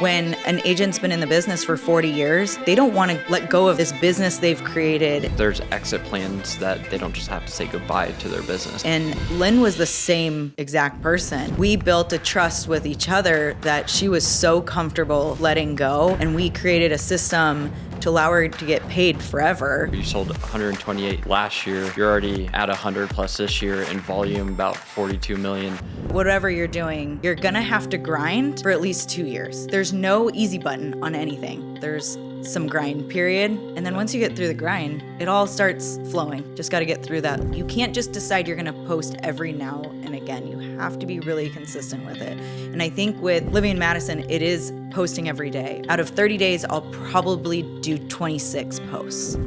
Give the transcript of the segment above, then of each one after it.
When an agent's been in the business for 40 years, they don't want to let go of this business they've created. There's exit plans that they don't just have to say goodbye to their business. And Lynn was the same exact person. We built a trust with each other that she was so comfortable letting go, and we created a system to allow her to get paid forever. You sold 128 last year. You're already at 100 plus this year in volume, about 42 million. Whatever you're doing, you're gonna have to grind for at least 2 years. There's no easy button on anything. There's some grind period, and then once you get through the grind, it all starts flowing. Just gotta get through that. You can't just decide you're gonna post every now and again. You have to be really consistent with it. And I think with living in Madison, it is posting every day. Out of 30 days, I'll probably do 26 posts.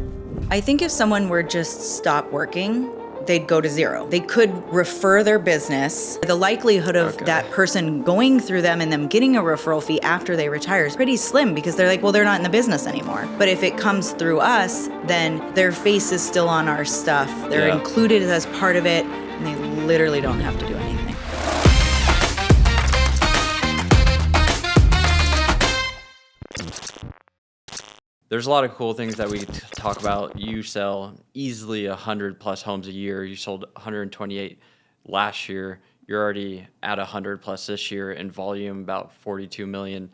I think if someone were just stop working, they'd go to zero. They could refer their business. The likelihood of that person going through them and them getting a referral fee after they retire is pretty slim, because they're like, well, they're not in the business anymore. But if it comes through us, then their face is still on our stuff. They're included as part of it, and they literally don't have to do anything. There's a lot of cool things that we could talk about. You sell easily 100 plus homes a year. You sold 128 last year. You're already at 100 plus this year in volume, about 42 million.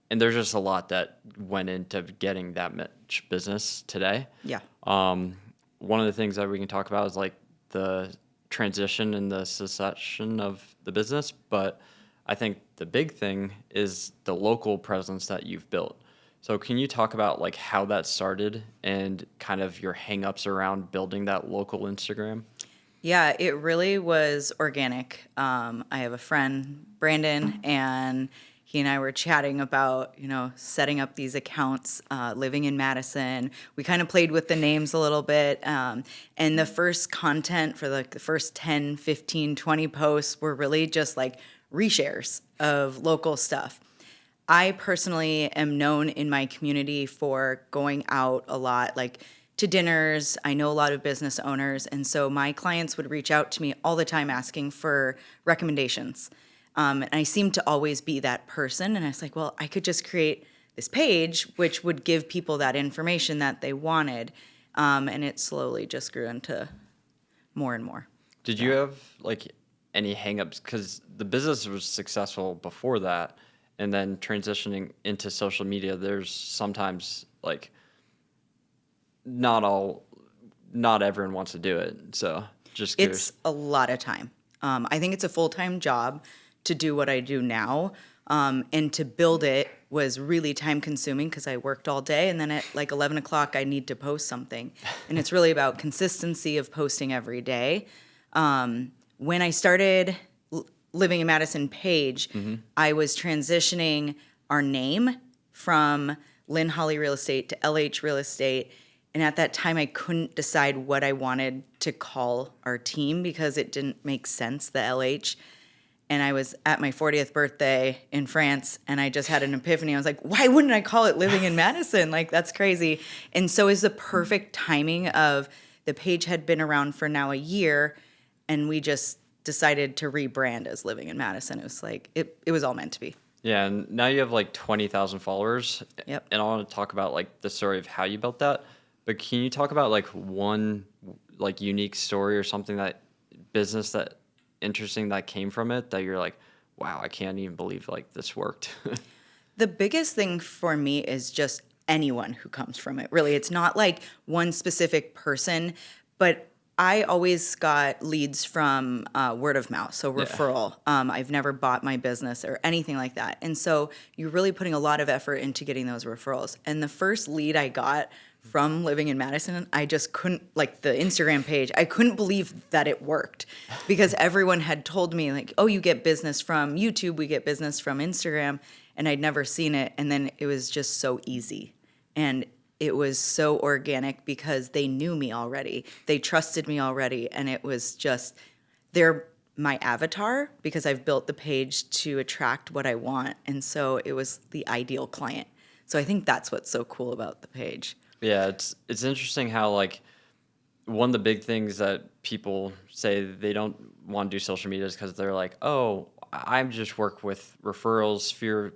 And there's just a lot that went into getting that much business today. Yeah. One of the things that we can talk about is like the transition and the succession of the business. But I think the big thing is the local presence that you've built. So can you talk about like how that started and kind of your hangups around building that local Instagram? Yeah, it really was organic. I have a friend, Brandon, and he and I were chatting about, setting up these accounts, living in Madison. We kind of played with the names a little bit. And the first content for the first 10, 15, 20 posts were really just like reshares of local stuff. I personally am known in my community for going out a lot, like to dinners. I know a lot of business owners, and so my clients would reach out to me all the time asking for recommendations. And I seem to always be that person, and I was like, well, I could just create this page which would give people that information that they wanted, and it slowly just grew into more and more. Did you have like any hangups? Because the business was successful before that. And then transitioning into social media, there's sometimes like not everyone wants to do it. So just curious. It's a lot of time. I think it's a full-time job to do what I do now. And to build it was really time consuming because I worked all day. And then at like 11 o'clock, I need to post something. And it's really about consistency of posting every day. When I started Living in Madison page, I was transitioning our name from Lynn Holly Real Estate to LH Real Estate. And at that time, I couldn't decide what I wanted to call our team because it didn't make sense, the LH. And I was at my 40th birthday in France, and I just had an epiphany. I was like, why wouldn't I call it Living in Madison? Like, that's crazy. And so is the perfect timing of the page had been around for now a year, and we just decided to rebrand as Living in Madison. It was like, it was all meant to be. Yeah, and now you have like 20,000 followers. Yep. And I want to talk about like the story of how you built that. But can you talk about like one like unique story or something that business that interesting that came from it that you're like, wow, I can't even believe like this worked? The biggest thing for me is just anyone who comes from it. Really, it's not like one specific person, but I always got leads from word of mouth, so referral. I've never bought my business or anything like that. And so you're really putting a lot of effort into getting those referrals. And the first lead I got from Living in Madison, I just couldn't, like the Instagram page, I couldn't believe that it worked because everyone had told me like, oh, you get business from YouTube, we get business from Instagram, and I'd never seen it. And then it was just so easy. And it was so organic because they knew me already. They trusted me already. And it was just, they're my avatar because I've built the page to attract what I want. And so it was the ideal client. So I think that's what's so cool about the page. Yeah, it's interesting how like one of the big things that people say they don't want to do social media is because they're like, oh, I just work with referrals, fear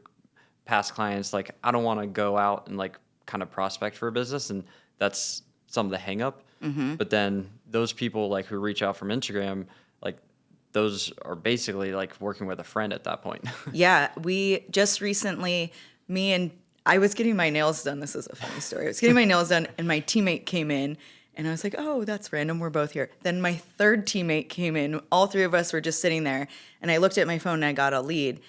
past clients, like I don't want to go out and like kind of prospect for a business, and that's some of the hang up. But then those people like who reach out from Instagram, like those are basically like working with a friend at that point. Yeah, we just recently, I was getting my nails done. This is a funny story. I was getting my nails done, and my teammate came in, and I was like, oh, that's random. We're both here. Then my third teammate came in. All three of us were just sitting there, and I looked at my phone, and I got a lead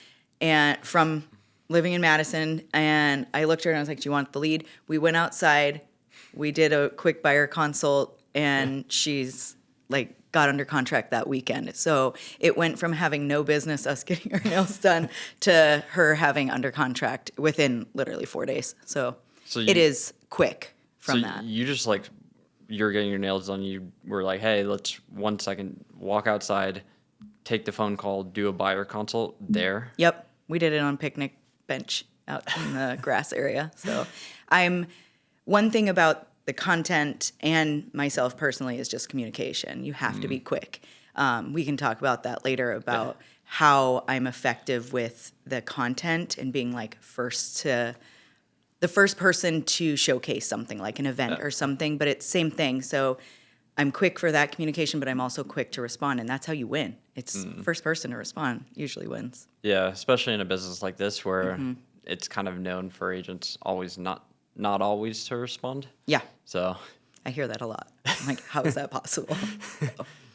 and from living in Madison, and I looked at her, and I was like, do you want the lead? We went outside. We did a quick buyer consult, and she's like got under contract that weekend. So it went from having no business, us getting our nails done, to her having under contract within literally 4 days. So it is quick from that. You just like, you're getting your nails done. You were like, hey, let's 1 second walk outside, take the phone call, do a buyer consult there. Yep. We did it on picnic bench out in the grass area. So one thing about the content and myself personally is just communication. You have to be quick. We can talk about that later about how I'm effective with the content and being like the first person to showcase something like an event or something, but it's same thing. So I'm quick for that communication, but I'm also quick to respond, and that's how you win. It's first person to respond usually wins. Yeah, especially in a business like this where it's kind of known for agents always not always to respond. Yeah. So I hear that a lot. I'm like, how is that possible?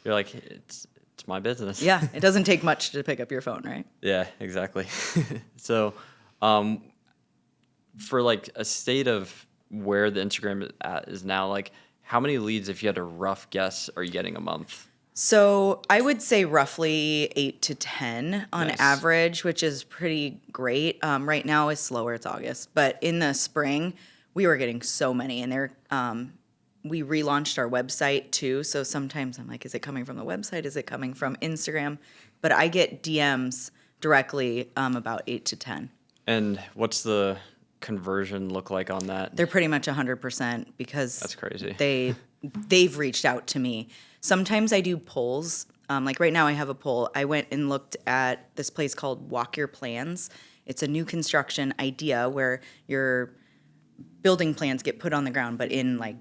you're like, it's my business. Yeah, it doesn't take much to pick up your phone, right? Yeah, exactly. So for like a state of where the Instagram is now, like how many leads, if you had a rough guess, are you getting a month? So I would say roughly 8 to 10 on Nice. average, which is pretty great. Right now it's slower, it's August, but in the spring we were getting so many, and we relaunched our website too. So sometimes I'm like, is it coming from the website? Is it coming from Instagram? But I get DMs directly about 8 to 10. And what's the conversion look like on that? They're pretty much 100% because That's crazy. they've reached out to me. Sometimes I do polls. Like right now I have a poll. I went and looked at this place called Walk Your Plans. It's a new construction idea where your building plans get put on the ground, but in like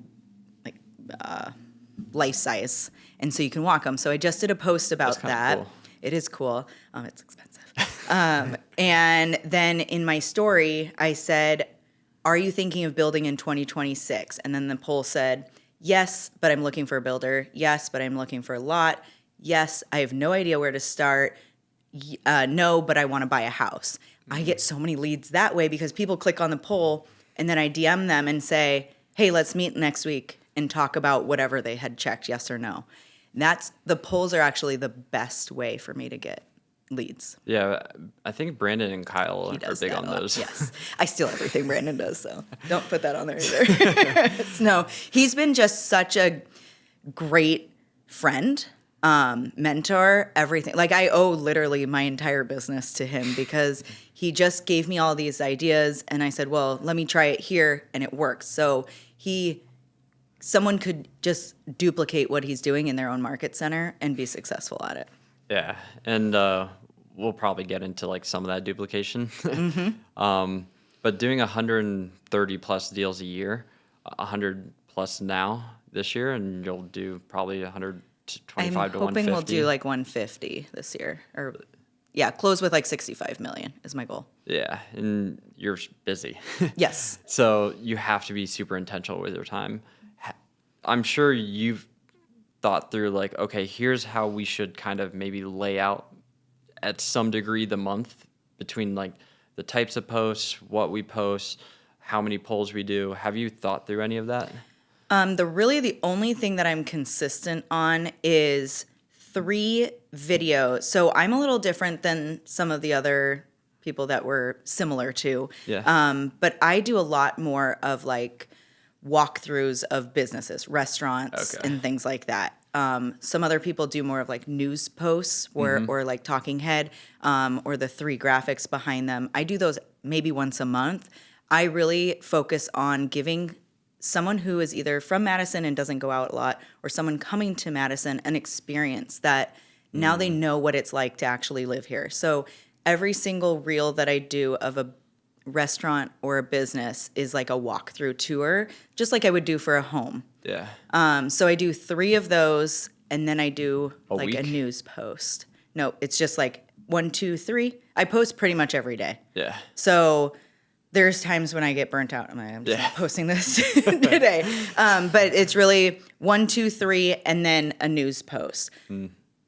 life size, and so you can walk them. So I just did a post about that. Cool. It is cool. It's expensive. And then in my story, I said, are you thinking of building in 2026? And then the poll said, yes, but I'm looking for a builder. Yes, but I'm looking for a lot. Yes, I have no idea where to start. No, but I want to buy a house. I get so many leads that way because people click on the poll, and then I DM them and say, hey, let's meet next week and talk about whatever they had checked, yes or no. The polls are actually the best way for me to get leads. Yeah, I think Brandon and Kyle are big on those. Yes. I steal everything Brandon does, so don't put that on there either. No, he's been just such a great friend, mentor, everything. Like I owe literally my entire business to him because he just gave me all these ideas, and I said, well, let me try it here, and it works. So someone could just duplicate what he's doing in their own market center and be successful at it. Yeah, and we'll probably get into like some of that duplication. But doing 130 plus deals a year, 100 plus now this year, and you'll do probably 125 I'm to hoping 150. we'll do like 150 this year, or close with like 65 million is my goal. Yeah, and you're busy. Yes. So you have to be super intentional with your time. I'm sure you've thought through like, okay, here's how we should kind of maybe lay out at some degree the month between like the types of posts, what we post, how many polls we do. Have you thought through any of that? The only thing that I'm consistent on is 3 videos. So I'm a little different than some of the other people that we're similar to. Yeah. But I do a lot more of like walkthroughs of businesses, restaurants, and things like that. Some other people do more of like news posts or like talking head, or the 3 graphics behind them. I do those maybe once a month. I really focus on giving someone who is either from Madison and doesn't go out a lot, or someone coming to Madison an experience that now they know what it's like to actually live here. So every single reel that I do of a restaurant or a business is like a walkthrough tour, just like I would do for a home. Yeah. So I do 3 of those, and then I do A like a week? news post. No, it's just like 1, 2, 3. I post pretty much every day. Yeah. So there's times when I get burnt out. I'm just Yeah. not posting this today. But it's really 1, 2, 3, and then a news post.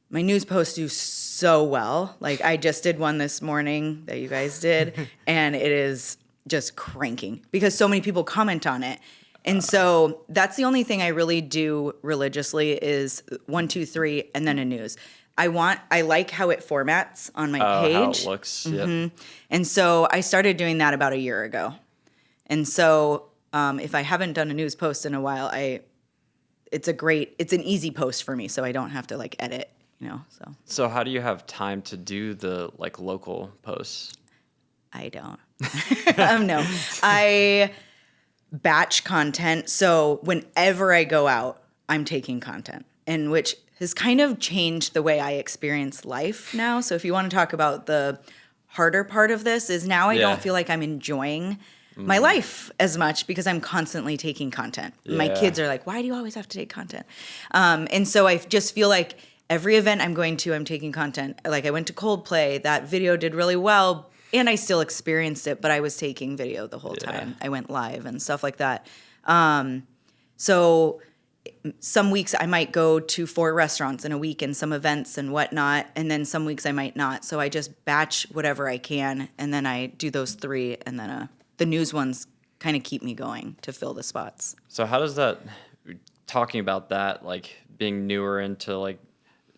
My news posts do so well. Like I just did one this morning that you guys did, and it is just cranking because so many people comment on it. And so that's the only thing I really do religiously is 1, 2, 3, and then a news. I like how it formats on my page. How it looks. Yep. And so I started doing that about a year ago. And so if I haven't done a news post in a while, it's an easy post for me, so I don't have to like edit, so. So how do you have time to do the like local posts? I don't. No. I batch content. So whenever I go out, I'm taking content, and which has kind of changed the way I experience life now. So if you want to talk about the harder part of this is now I Yeah. don't feel like I'm enjoying my life as much because I'm constantly taking content. My Yeah. kids are like, why do you always have to take content? And so I just feel like every event I'm going to, I'm taking content. Like I went to Coldplay, that video did really well, and I still experienced it, but I was taking video the whole Yeah. time. I went live and stuff like that. So some weeks I might go to 4 restaurants in a week and some events and whatnot, and then some weeks I might not. So I just batch whatever I can, and then I do those 3, and then the news ones kind of keep me going to fill the spots. So how does that, talking about that, like being newer into like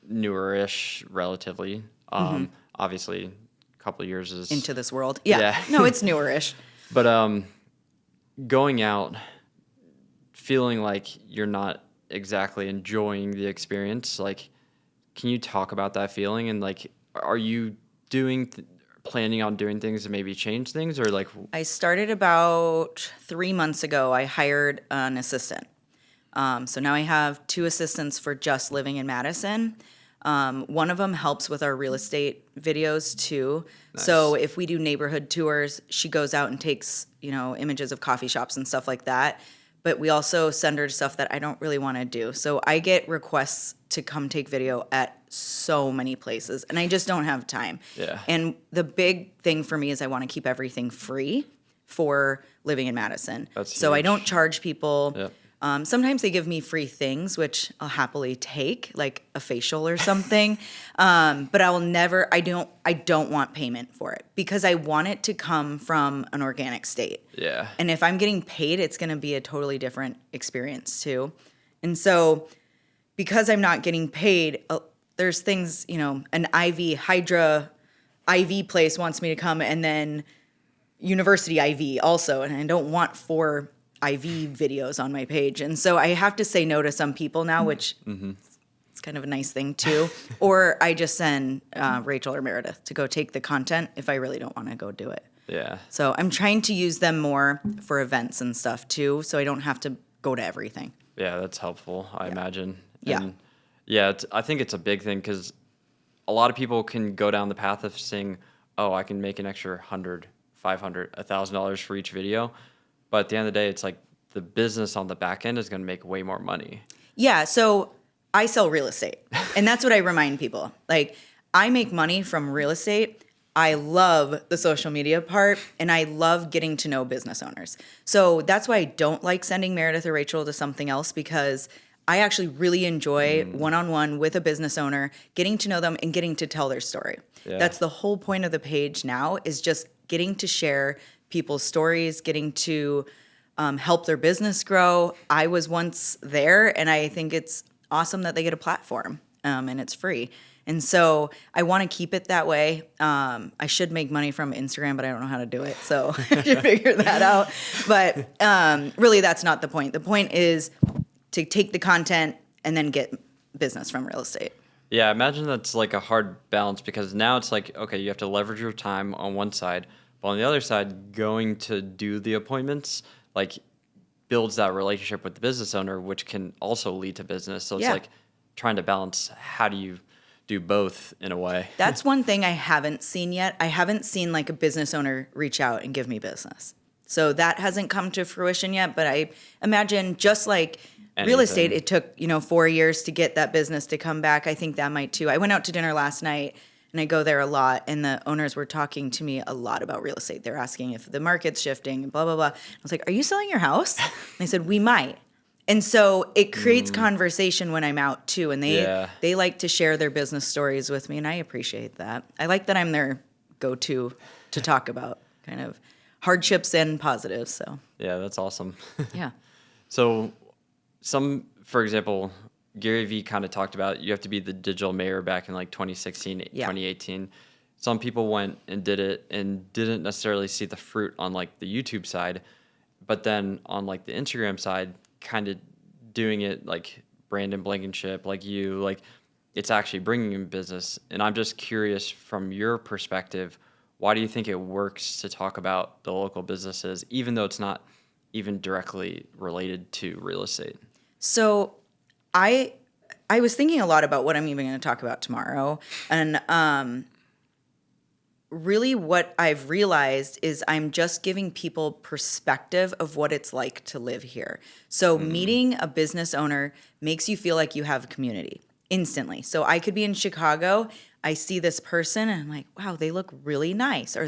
newer-ish relatively, obviously a couple of years is Into this world. Yeah. Yeah. No, it's newer-ish. But going out, feeling like you're not exactly enjoying the experience, like, can you talk about that feeling? And like, are you planning on doing things to maybe change things, or like? I started about 3 months ago. I hired an assistant. So now I have 2 assistants for just living in Madison. One of them helps with our real estate videos too. Nice. So if we do neighborhood tours, she goes out and takes, images of coffee shops and stuff like that. But we also send her stuff that I don't really want to do. So I get requests to come take video at so many places, and I just don't have time. Yeah. And the big thing for me is I want to keep everything free for living in Madison. That's so I huge. don't charge people. Yep. Sometimes they give me free things, which I'll happily take, like a facial or something. But I don't want payment for it because I want it to come from an organic state. Yeah. And if I'm getting paid, it's going to be a totally different experience too. And so because I'm not getting paid, there's things, an Hydra IV place wants me to come, and then University IV also. And I don't want 4 IV videos on my page. And so I have to say no to some people now, which it's kind of a nice thing too. Or I just send Rachel or Meredith to go take the content if I really don't want to go do it. Yeah. So I'm trying to use them more for events and stuff too, so I don't have to go to everything. Yeah, that's helpful, I imagine. Yeah. And yeah, I think it's a big thing because a lot of people can go down the path of saying, oh, I can make an extra $100, $500, $1,000 for each video. But at the end of the day, it's like the business on the back end is going to make way more money. Yeah, so I sell real estate, and that's what I remind people. Like, I make money from real estate. I love the social media part, and I love getting to know business owners. So that's why I don't like sending Meredith or Rachel to something else, because I actually really enjoy one-on-one with a business owner, getting to know them and getting to tell their story. Yeah. That's the whole point of the page now, is just getting to share people's stories, getting to help their business grow. I was once there, and I think it's awesome that they get a platform, and it's free. And so I want to keep it that way. I should make money from Instagram, but I don't know how to do it, so I should figure that out. But really, that's not the point. The point is to take the content and then get business from real estate. Yeah, I imagine that's like a hard balance because now it's like, okay, you have to leverage your time on one side, but on the other side, going to do the appointments, like, builds that relationship with the business owner, which can also lead to business. So it's Yeah. like trying to balance, how do you do both in a way. That's one thing I haven't seen yet. I haven't seen like a business owner reach out and give me business. So that hasn't come to fruition yet, but I imagine just like real estate, it took, 4 years to get that business to come back. I think that might too. I went out to dinner last night and I go there a lot, and the owners were talking to me a lot about real estate. They're asking if the market's shifting and blah, blah, blah. I was like, are you selling your house? And they said, we might. And so it creates conversation when I'm out too. And they like to share their business stories with me, and I appreciate that. I like that I'm their go-to to talk about kind of hardships and positives. So yeah, that's awesome. yeah. So for example, Gary Vee kind of talked about you have to be the digital mayor back in like 2016, 2018. Some people went and did it and didn't necessarily see the fruit on like the YouTube side, but then on like the Instagram side, kind of doing it like Brandon Blankenship, like you, like it's actually bringing in business. And I'm just curious from your perspective, why do you think it works to talk about the local businesses, even though it's not even directly related to real estate? So I was thinking a lot about what I'm even going to talk about tomorrow. And really what I've realized is I'm just giving people perspective of what it's like to live here. So meeting a business owner makes you feel like you have a community instantly. So I could be in Chicago, I see this person and I'm like, wow, they look really nice, or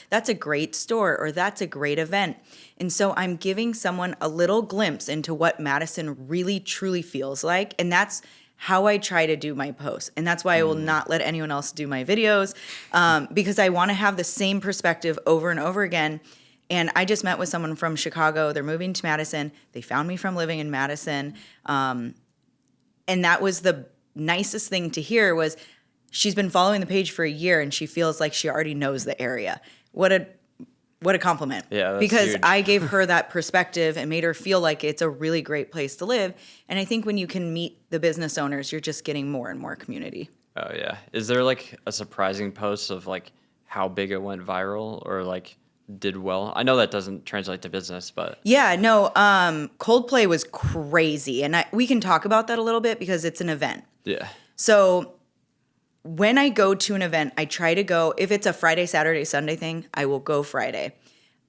that's a great store, or that's a great event. And so I'm giving someone a little glimpse into what Madison really truly feels like. And that's how I try to do my posts. And that's why I will not let anyone else do my videos, because I want to have the same perspective over and over again. And I just met with someone from Chicago. They're moving to Madison. They found me from living in Madison. And that was the nicest thing to hear was, she's been following the page for a year and she feels like she already knows the area. What a compliment. Yeah, that's because huge. I gave her that perspective and made her feel like it's a really great place to live. And I think when you can meet the business owners, you're just getting more and more community. Oh yeah. Is there like a surprising post of like how big it went viral or like did well? I know that doesn't translate to business, but yeah, no, Coldplay was crazy. And we can talk about that a little bit because it's an event. yeah. So when I go to an event, I try to go, if it's a Friday, Saturday, Sunday thing, I will go Friday.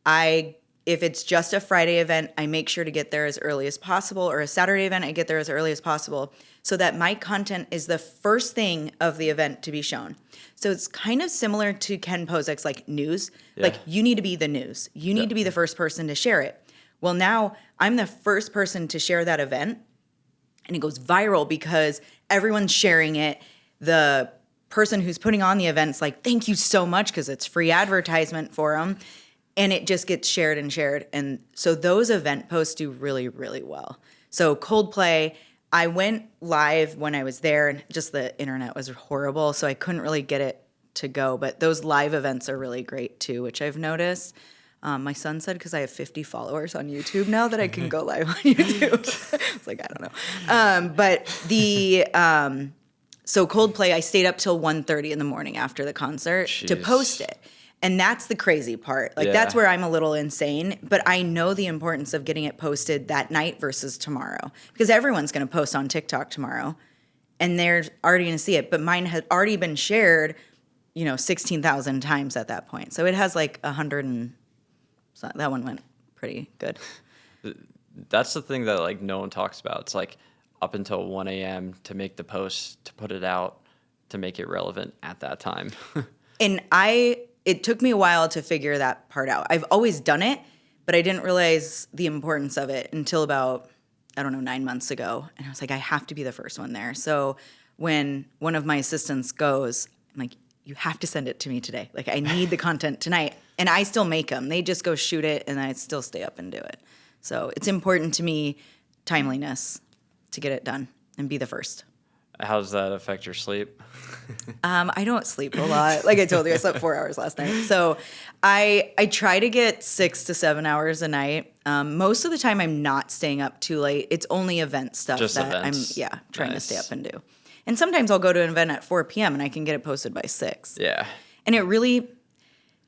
If it's just a Friday event, I make sure to get there as early as possible, or a Saturday event, I get there as early as possible so that my content is the first thing of the event to be shown. So it's kind of similar to Ken Posick's like news. Yeah. Like you need to be the news. You need to be the first person to share it. Well, now I'm the first person to share that event, and it goes viral because everyone's sharing it. The person who's putting on the event's like, thank you so much, because it's free advertisement for them. And it just gets shared and shared. And so those event posts do really, really well. So Coldplay, I went live when I was there, and just the internet was horrible, so I couldn't really get it to go. But those live events are really great too, which I've noticed. My son said because I have 50 followers on YouTube now that I can go live on YouTube. It's like, I don't know. But so Coldplay, I stayed up till 1:30 in the morning after the concert to post it. And that's the crazy part. Like, that's where I'm a little insane. But I know the importance of getting it posted that night versus tomorrow. Because everyone's going to post on TikTok tomorrow. And they're already going to see it. But mine had already been shared, 16,000 times at that point. So it has like 100 and... So that one went pretty good. That's the thing that like no one talks about. It's like up until 1 a.m. to make the post, to put it out, to make it relevant at that time. And it took me a while to figure that part out. I've always done it, but I didn't realize the importance of it until about, 9 months ago. And I was like, I have to be the first one there. So when one of my assistants goes, I'm like, you have to send it to me today. Like, I need the content tonight. And I still make them. They just go shoot it, and I still stay up and do it. So it's important to me, timeliness, to get it done and be the first. How does that affect your sleep? I don't sleep a lot. Like I told you, I slept 4 hours last night. So I try to get 6 to 7 hours a night. Most of the time, I'm not staying up too late. It's only event stuff Just that events. I'm trying Nice. to stay up and do. And sometimes I'll go to an event at 4 p.m. and I can get it posted by 6. Yeah. And it really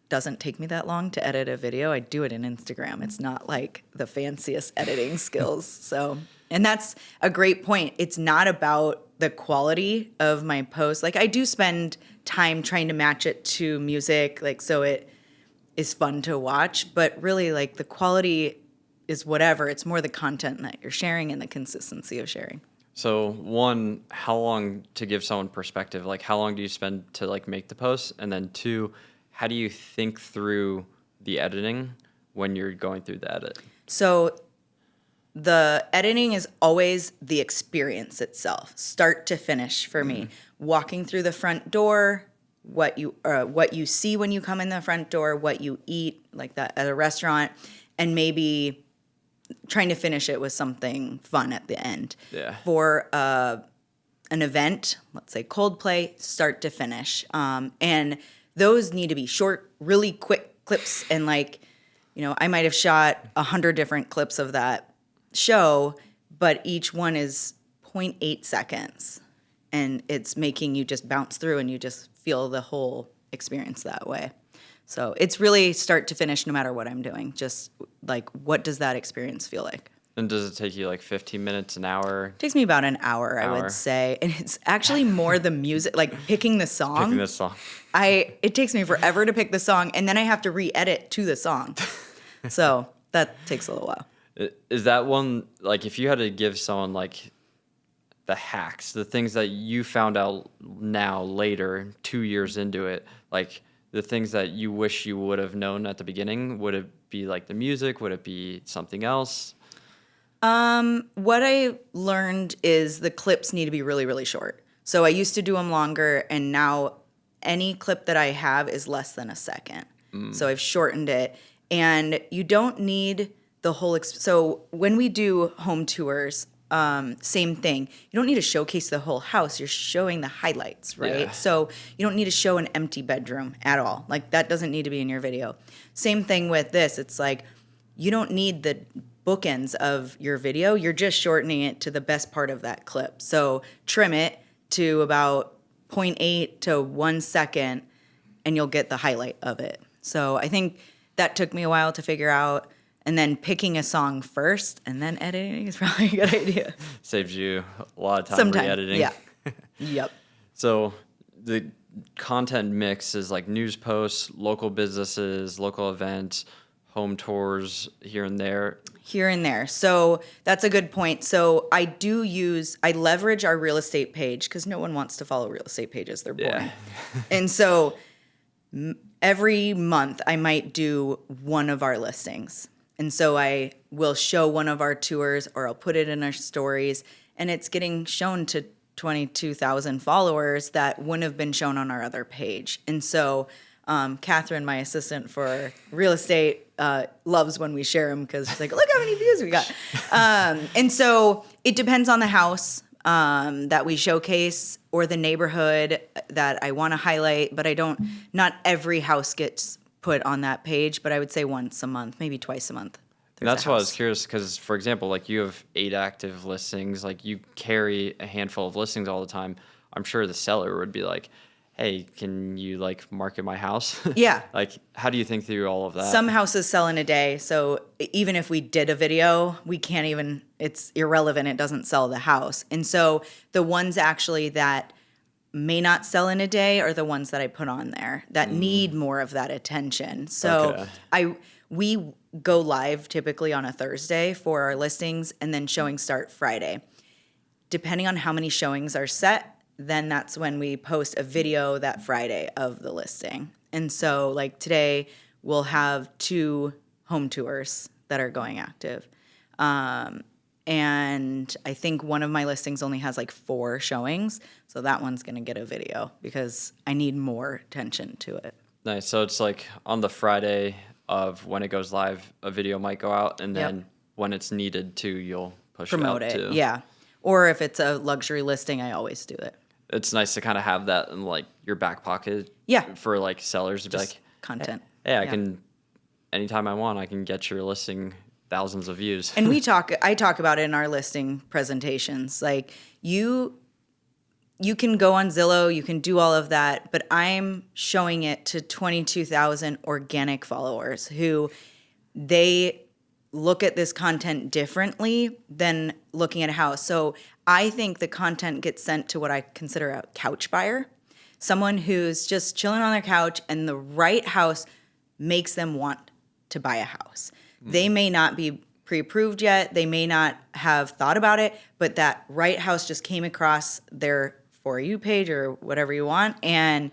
doesn't take me that long to edit a video. I do it in Instagram. It's not like the fanciest editing skills. So, and that's a great point. It's not about the quality of my posts. Like I do spend time trying to match it to music, like so it is fun to watch, but really like the quality is whatever. It's more the content that you're sharing and the consistency of sharing. So one, how long, to give someone perspective, like how long do you spend to like make the post? And then two, how do you think through the editing when you're going through the edit? So the editing is always the experience itself, start to finish for me. Walking through the front door, what you see when you come in the front door, what you eat like that at a restaurant, and maybe trying to finish it with something fun at the end. Yeah. For an event, let's say Coldplay, start to finish. And those need to be short, really quick clips. And like, you know, I might have shot 100 different clips of that show, but each one is 0.8 seconds. And it's making you just bounce through and you just feel the whole experience that way. So it's really start to finish no matter what I'm doing. Just like, what does that experience feel like? And does it take you like 15 minutes, an hour? It takes me about an hour, I would say. And it's actually more the music, like picking the song. Picking this song. It takes me forever to pick the song, and then I have to re-edit to the song. So that takes a little while. Is that one, like if you had to give someone like the hacks, the things that you found out now later, 2 years into it, like the things that you wish you would have known at the beginning, would it be like the music? Would it be something else? What I learned is the clips need to be really, really short. So I used to do them longer, and now any clip that I have is less than a second. So I've shortened it, and you don't need the whole. So when we do home tours, same thing. You don't need to showcase the whole house. You're showing the highlights, right? Yeah. So you don't need to show an empty bedroom at all. Like that doesn't need to be in your video. Same thing with this. It's like you don't need the bookends of your video. You're just shortening it to the best part of that clip. So trim it to about 0.8 to 1 second, and you'll get the highlight of it. So I think that took me a while to figure out. And then picking a song first and then editing is probably a good idea. Saves you a lot of time Sometimes, re-editing. yeah. Yep. So the content mix is like news posts, local businesses, local events, home tours here and there. Here and there. So that's a good point. So I leverage our real estate page because no one wants to follow real estate pages. They're boring. Yeah. And so every month I might do one of our listings. And so I will show one of our tours or I'll put it in our stories, and it's getting shown to 22,000 followers that wouldn't have been shown on our other page. And so Catherine, my assistant for real estate, loves when we share them because she's like, look how many views we got. And so it depends on the house that we showcase or the neighborhood that I want to highlight, but not every house gets put on that page, but I would say once a month, maybe twice a month. And that's why I was curious because, for example, like you have 8 active listings, like you carry a handful of listings all the time. I'm sure the seller would be like, hey, can you like market my house? Yeah. Like, how do you think through all of that? Some houses sell in a day. So even if we did a video, it's irrelevant. It doesn't sell the house. And so the ones actually that may not sell in a day are the ones that I put on there that need more of that attention. So we go live typically on a Thursday for our listings, and then showings start Friday. Depending on how many showings are set, then that's when we post a video that Friday of the listing. And so like today we'll have 2 home tours that are going active. And I think one of my listings only has like 4 showings. So that one's going to get a video because I need more attention to it. Nice. So it's like on the Friday of when it goes live, a video might go out, and then when it's needed to, you'll Promote it out it. too. Yeah. Or if it's a luxury listing, I always do it. It's nice to kind of have that in like your back pocket. Yeah. For like sellers to be Just like, content. hey, I can, anytime I want, I can get your listing thousands of views. And I talk about it in our listing presentations. Like you can go on Zillow, you can do all of that, but I'm showing it to 22,000 organic followers who they look at this content differently than looking at a house. So I think the content gets sent to what I consider a couch buyer, someone who's just chilling on their couch and the right house makes them want to buy a house. They may not be pre-approved yet. They may not have thought about it, but that right house just came across their For You page or whatever you want. And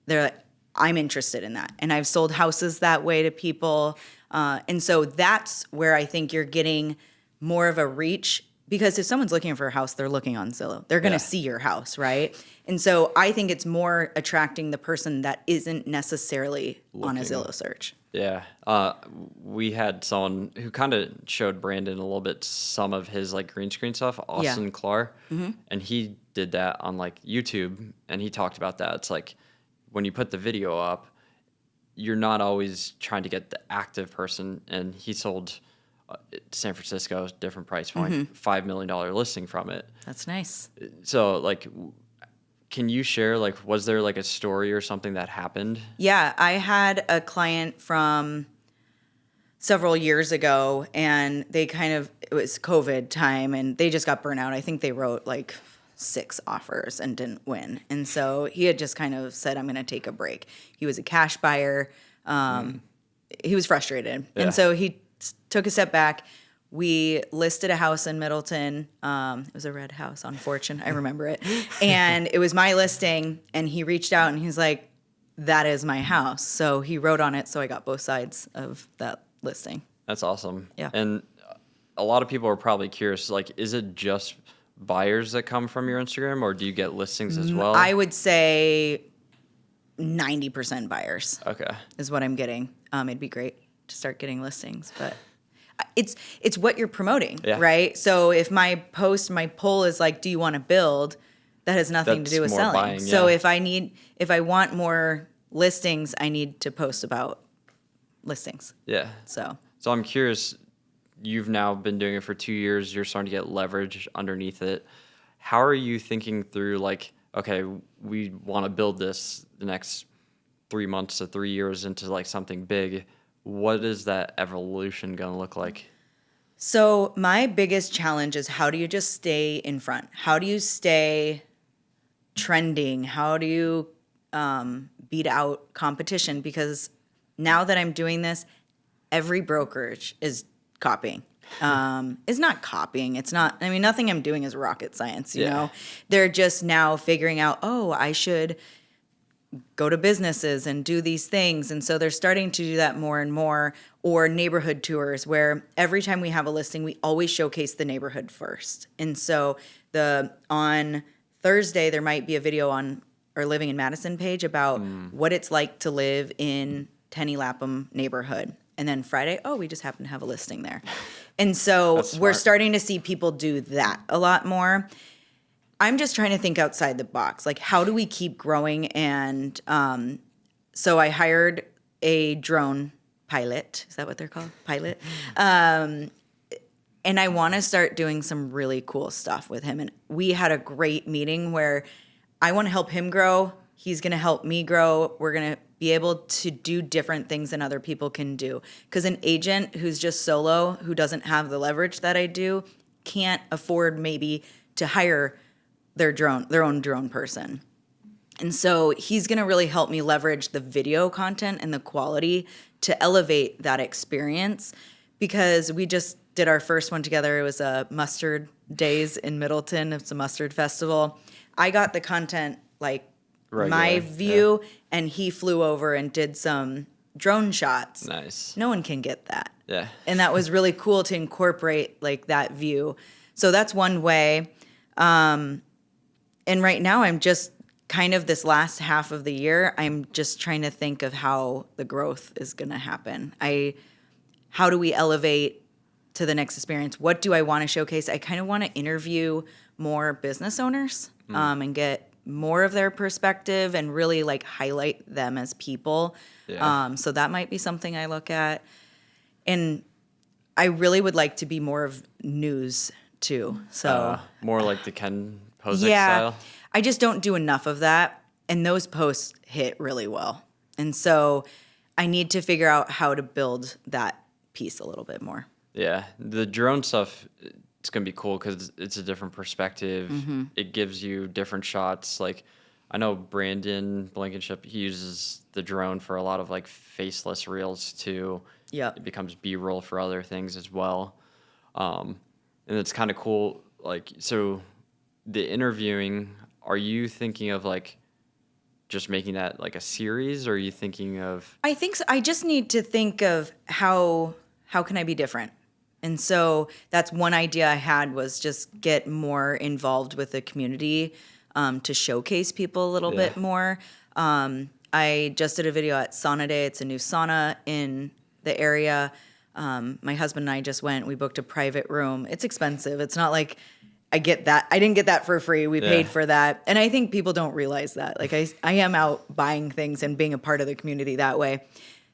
they're like, I'm interested in that. And I've sold houses that way to people. And so that's where I think you're getting more of a reach, because if someone's looking for a house, they're looking on Zillow. They're going to see your house, right? And so I think it's more attracting the person that isn't necessarily on a Zillow search. Yeah. We had someone who kind of showed Brandon a little bit some of his like green screen stuff, Austin Clark, and he did that on like YouTube, and he talked about that. It's like when you put the video up, you're not always trying to get the active person, and he sold San Francisco, different price point, $5 million listing from it. That's nice. So like, can you share, like, was there like a story or something that happened? Yeah, I had a client from several years ago, and it was COVID time, and they just got burnt out. I think they wrote like 6 offers and didn't win. And so he had just kind of said, I'm going to take a break. He was a cash buyer. He was frustrated. Yeah. And so he took a step back. We listed a house in Middleton. It was a red house on Fortune. I remember it. And it was my listing. And he reached out and he's like, that is my house. So he wrote on it. So I got both sides of that listing. That's awesome. Yeah. And a lot of people are probably curious, like, is it just buyers that come from your Instagram, or do you get listings as well? I would say 90% buyers. Okay. Is what I'm getting. It'd be great to start getting listings, but it's what you're promoting, right? So if my poll is like, do you want to build? That has nothing to do with more selling. buying, So yeah. if I want more listings, I need to post about listings. Yeah. So I'm curious, you've now been doing it for 2 years, you're starting to get leverage underneath it. How are you thinking through, like, okay, we want to build this the next 3 months to 3 years into like something big? What is that evolution going to look like? So my biggest challenge is, how do you just stay in front? How do you stay trending? How do you beat out competition? Because now that I'm doing this, every brokerage is copying. It's not copying. It's not, I mean, nothing I'm doing is rocket science, you know? They're just now figuring out, oh, I should go to businesses and do these things. And so they're starting to do that more and more. Or neighborhood tours, where every time we have a listing, we always showcase the neighborhood first. And so on Thursday, there might be a video on our Living in Madison page about what it's like to live in Tenny Lapham neighborhood. And then Friday, we just happen to have a listing there. And so we're starting to see people do that a lot more. I'm just trying to think outside the box. Like, how do we keep growing? And so I hired a drone pilot. Is that what they're called? Pilot. And I want to start doing some really cool stuff with him. And we had a great meeting where I want to help him grow. He's going to help me grow. We're going to be able to do different things than other people can do. Because an agent who's just solo, who doesn't have the leverage that I do, can't afford maybe to hire their own drone person. And so he's going to really help me leverage the video content and the quality to elevate that experience, because we just did our first one together. It was a mustard days in Middleton. It's a mustard festival. I got the content, like my view, and he flew over and did some drone shots. Nice. No one can get that. Yeah. And that was really cool to incorporate like that view. So that's one way. And right now I'm just kind of, this last half of the year, I'm just trying to think of how the growth is going to happen. How do we elevate to the next experience? What do I want to showcase? I kind of want to interview more business owners and get more of their perspective and really like highlight them as people. Yeah. So that might be something I look at. And I really would like to be more of news too. So more like the Ken Posick yeah, style? I just don't do enough of that. And those posts hit really well. And so I need to figure out how to build that piece a little bit more. Yeah. The drone stuff, it's going to be cool because it's a different perspective. It gives you different shots. Like, I know Brandon Blankenship, he uses the drone for a lot of like faceless reels too. Yep. It becomes B-roll for other things as well. And it's kind of cool. Like, so the interviewing, are you thinking of like just making that like a series, or are you thinking of? I think so. I just need to think of how can I be different? And so that's one idea I had, was just get more involved with the community, to showcase people a little bit more. I just did a video at Sauna Day. It's a new sauna in the area. My husband and I just went. We booked a private room. It's expensive. It's not like I get that. I didn't get that for free. We paid for that. And I think people don't realize that. Like, I am out buying things and being a part of the community that way.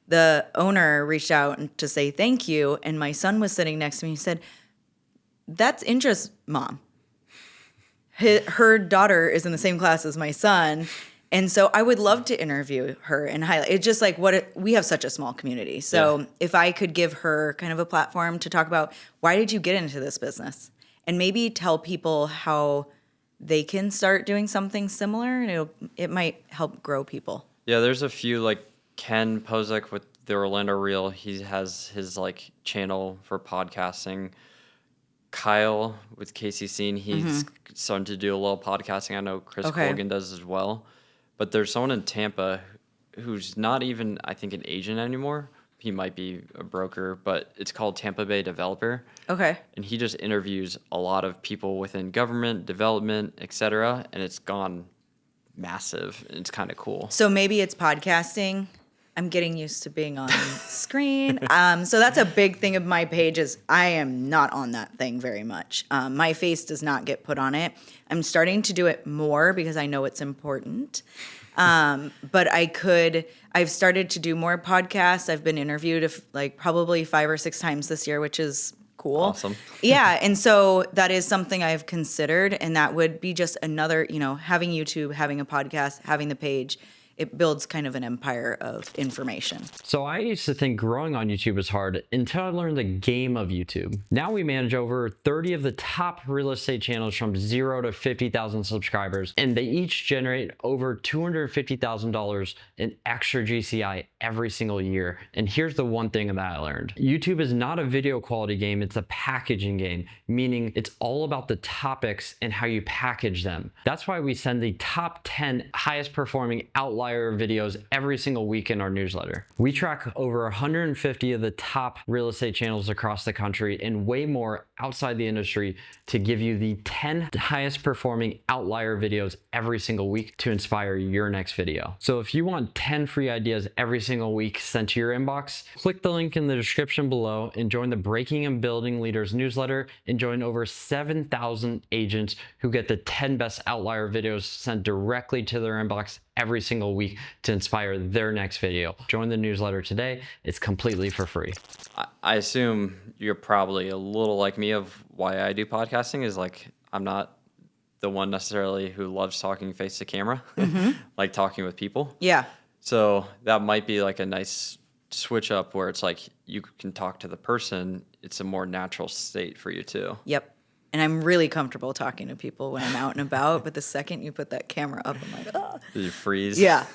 The owner reached out to say thank you, and my son was sitting next to me. He said, "That's interest, Mom." Her daughter is in the same class as my son, and so I would love to interview her and highlight. It's just like we have such a small community. So if I could give her kind of a platform to talk about, why did you get into this business, and maybe tell people how they can start doing something similar, and it might help grow people. Yeah, there's a few, like Ken Pozek with the Orlando Reel. He has his like channel for podcasting. Kyle with Casey Scene, he's starting to do a little podcasting. I know Chris Colgan does as well. But there's someone in Tampa who's not even, I think, an agent anymore. He might be a broker, but it's called Tampa Bay Developer. Okay. And he just interviews a lot of people within government, development, etc. And it's gone massive. It's kind of cool. So maybe it's podcasting. I'm getting used to being on screen. So that's a big thing of my page, is I am not on that thing very much. My face does not get put on it. I'm starting to do it more because I know it's important. But I've started to do more podcasts. I've been interviewed like probably 5 or 6 times this year, which is cool. Awesome. Yeah. And so that is something I've considered. And that would be just another, having YouTube, having a podcast, having the page. It builds kind of an empire of information. So I used to think growing on YouTube was hard until I learned the game of YouTube. Now we manage over 30 of the top real estate channels from 0 to 50,000 subscribers, and they each generate over $250,000 in extra GCI every single year. And here's the one thing that I learned. YouTube is not a video quality game, it's a packaging game, meaning it's all about the topics and how you package them. That's why we send the top 10 highest performing outlier videos every single week in our newsletter. We track over 150 of the top real estate channels across the country and way more outside the industry to give you the 10 highest performing outlier videos every single week to inspire your next video. So if you want 10 free ideas every single week sent to your inbox, click the link in the description below and join the Breaking and Building Leaders newsletter and join over 7,000 agents who get the 10 best outlier videos sent directly to their inbox every single week to inspire their next video. Join the newsletter today. It's completely for free. I assume you're probably a little like me of why I do podcasting is like, I'm not the one necessarily who loves talking face to camera, like talking with people. Yeah. So that might be like a nice switch up where it's like you can talk to the person. It's a more natural state for you too. Yep. And I'm really comfortable talking to people when I'm out and about. But the second you put that camera up, I'm like, ah. Did you freeze? Yeah.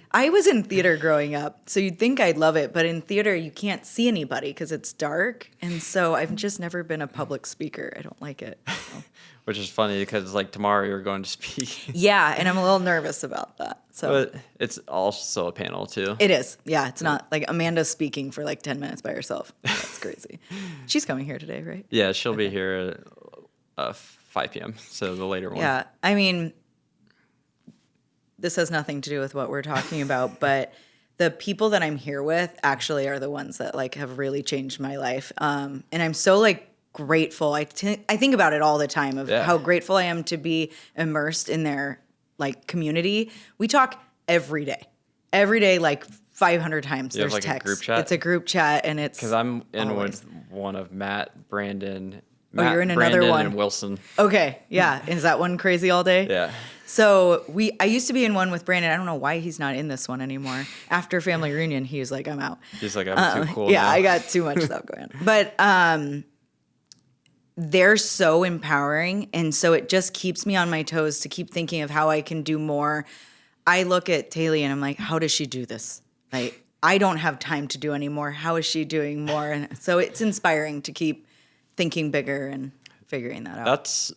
I was in theater growing up, so you'd think I'd love it. But in theater, you can't see anybody because it's dark. And so I've just never been a public speaker. I don't like it. So. Which is funny because like tomorrow you're going to speak. Yeah, and I'm a little nervous about that. So. But it's also a panel too. It is. Yeah, it's not like Amanda's speaking for like 10 minutes by herself. That's crazy. She's coming here today, right? Yeah, she'll be here at 5 p.m., so the later one. Yeah, I mean, this has nothing to do with what we're talking about, but the people that I'm here with actually are the ones that like have really changed my life. And I'm so like grateful. I think about it all the time of how grateful I am to be immersed in their like community. We talk every day, like 500 times. You There's have, like, text. a group chat? It's a group chat, and it's Because I'm in always. with one of Matt, Brandon. You're in Brandon another one. and Wilson. Okay, yeah. Is that one crazy all day? Yeah. So I used to be in one with Brandon. I don't know why he's not in this one anymore. After family reunion, he was like, I'm out. He's like, I'm too cool Yeah, now. I got too much stuff going on. But they're so empowering. And so it just keeps me on my toes to keep thinking of how I can do more. I look at Taylor and I'm like, how does she do this? Like, I don't have time to do anymore. How is she doing more? And so it's inspiring to keep thinking bigger and figuring that out. That's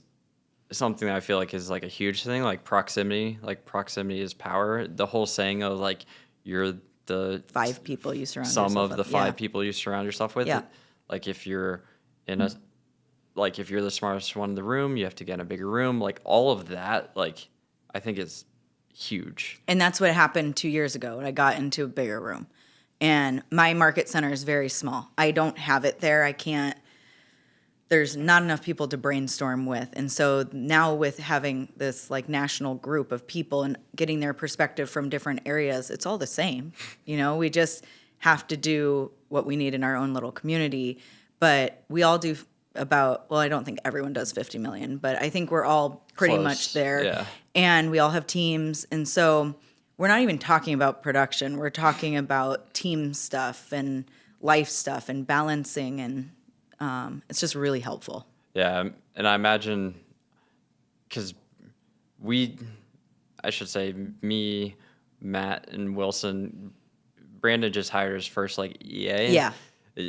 something that I feel like is like a huge thing, like proximity. Like proximity is power. The whole saying of like you're the 5 people you surround sum yourself of the with. 5 people you surround yourself with. Yeah. Like if you're in a like if you're the smartest one in the room, you have to get in a bigger room. Like all of that, like I think is huge. And that's what happened 2 years ago. I got into a bigger room. And my market center is very small. I don't have it there. I can't. There's not enough people to brainstorm with. And so now with having this like national group of people and getting their perspective from different areas, it's all the same. You know, we just have to do what we need in our own little community. But we all do about, well, I don't think everyone does 50 million, but I think we're all pretty Close, much there. yeah. And we all have teams. And so we're not even talking about production. We're talking about team stuff and life stuff and balancing, and it's just really helpful. Yeah, and I imagine because I should say me, Matt, and Wilson, Brandon just hired his first like EA. Yeah.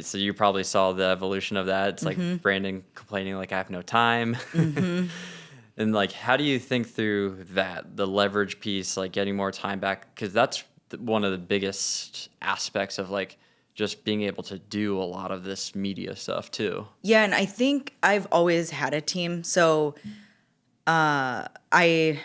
So you probably saw the evolution of that. It's like Brandon complaining like I have no time. And like, how do you think through that, the leverage piece, like getting more time back? Because that's one of the biggest aspects of like just being able to do a lot of this media stuff too. Yeah, and I think I've always had a team. So I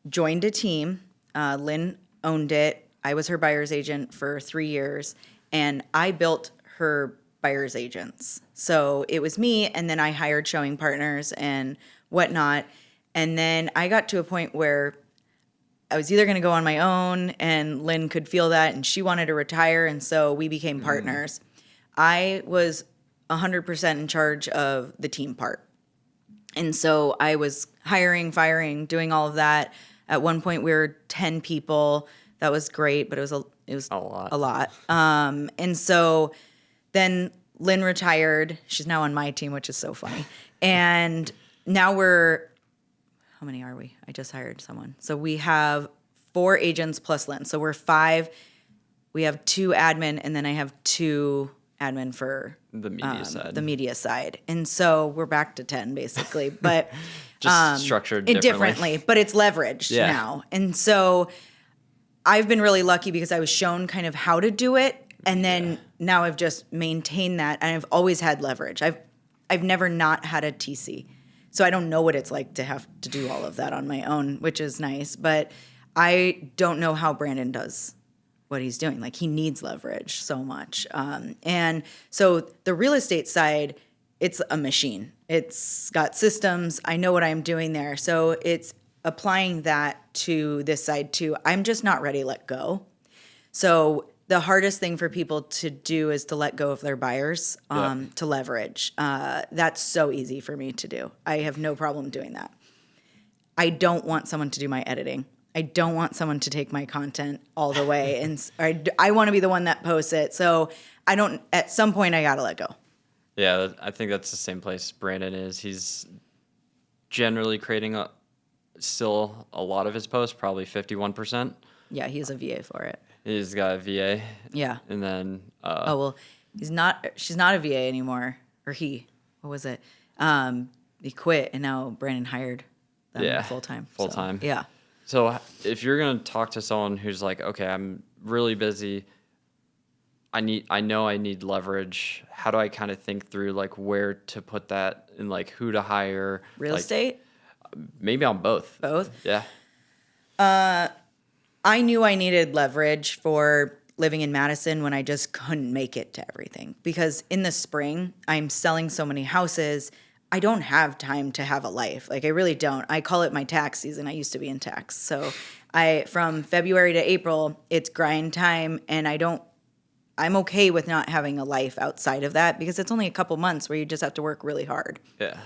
joined a team. Lynn owned it. I was her buyer's agent for 3 years, and I built her buyer's agents. So it was me, and then I hired showing partners and whatnot. And then I got to a point where I was either going to go on my own, and Lynn could feel that, and she wanted to retire, and so we became partners. I was 100% in charge of the team part. And so I was hiring, firing, doing all of that. At one point, we were 10 people. That was great, but it was A lot. A lot. And so then Lynn retired. She's now on my team, which is so funny. And now how many are we? I just hired someone. So we have 4 agents plus Lynn. So we're 5. We have 2 admin, and then I have 2 admin for The media side. The media side. And so we're back to 10 basically, but Just structured differently, but it's leveraged Yeah. now. And so I've been really lucky because I was shown kind of how to do it. And then now I've just maintained that, and I've always had leverage. I've never not had a TC. So I don't know what it's like to have to do all of that on my own, which is nice. But I don't know how Brandon does what he's doing. Like, he needs leverage so much. And so the real estate side, it's a machine. It's got systems. I know what I'm doing there. So it's applying that to this side too. I'm just not ready to let go. So the hardest thing for people to do is to let go of their buyers, to leverage. That's so easy for me to do. I have no problem doing that. I don't want someone to do my editing. I don't want someone to take my content all the way. And I want to be the one that posts it. So at some point I got to let go. Yeah, I think that's the same place Brandon is. He's generally creating still a lot of his posts, probably 51%. Yeah, he's a VA for it. He's got a VA. Yeah. And then she's not a VA anymore. Or what was it? He quit, and now Brandon hired them full time. Full time. Yeah. So if you're going to talk to someone who's like, okay, I'm really busy, I know I need leverage. How do I kind of think through like where to put that and like who to hire? Real estate? Maybe on both. Both? Yeah. I knew I needed leverage for living in Madison when I just couldn't make it to everything. Because in the spring, I'm selling so many houses, I don't have time to have a life. Like, I really don't. I call it my tax season. I used to be in tax. So from February to April, it's grind time, and I'm okay with not having a life outside of that because it's only a couple months where you just have to work really hard. Yeah.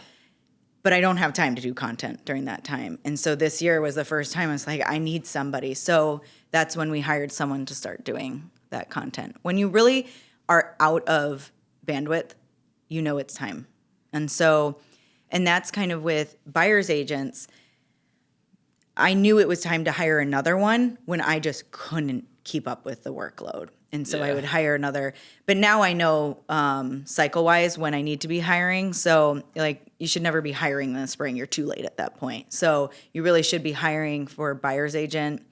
But I don't have time to do content during that time. And so this year was the first time I was like, I need somebody. So that's when we hired someone to start doing that content. When you really are out of bandwidth, you know it's time. And so And that's kind of with buyer's agents. I knew it was time to hire another one when I just couldn't keep up with the workload. And so I would hire another. But now I know cycle-wise when I need to be hiring. So like you should never be hiring in the spring. You're too late at that point. So you really should be hiring for a buyer's agent